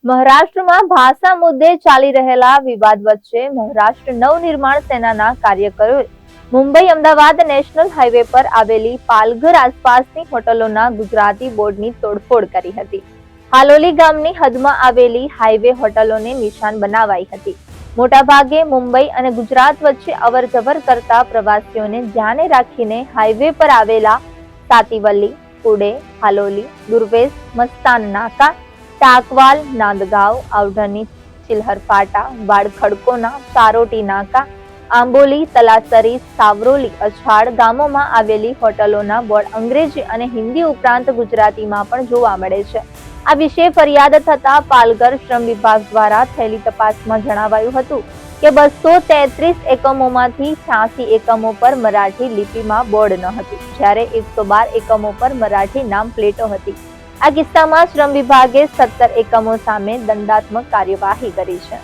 મહારાષ્ટ્રમાં ભાષા મુદ્દે ચાલી રહેલા વિવાદ વચ્ચે મહારાષ્ટ્ર નવનિર્માણ સેનાના કાર્યકરોએ મુંબઈ અમદાવાદ નેશનલ હાઈવે પર આવેલી પાલઘર આસપાસની હોટલોના ગુજરાતી બોર્ડની તોડફોડ કરી હતી. હાલોલી ગામની હદમાં આવેલી હાઈવે હોટલોને નિશાન બનાવાઈ હતી. મોટાભાગે મુંબઈ અને ગુજરાત વચ્ચે અવરજવર કરતા પ્રવાસીઓને ધ્યાને રાખીને હાઈવે પર આવેલા સાતીવલ્લી, પુડે, હાલોલી, દુર્વેશ, મસ્તાન નાકા, टाकवाल, नांदगांव, आवढनी, चिल्हरफाटा, वाड़खड़कोना, सारोटी नाका, आंबोली, तलासरी, सावरोली, अछाड़ गामोमां आवेली होटलोना बोर्ड अंग्रेजी અને હિન્દી ઉપરાંત ગુજરાતીમાં પણ જોવા મળે છે. આ વિશે ફરિયાદ થતા પાલઘર શ્રમ વિભાગ દ્વારા થયેલી તપાસમાં જણાવાયું હતું કે 233 એકમોમાંથી 86 એકમો પર મરાઠી લિપિમાં બોર્ડ ન હતું, જ્યારે 112 એકમો પર મરાઠી નામ પ્લેટો હતી. આ કિસ્સામાં શ્રમ વિભાગે 17 એકમો સામે દંડાત્મક કાર્યવાહી કરી છે.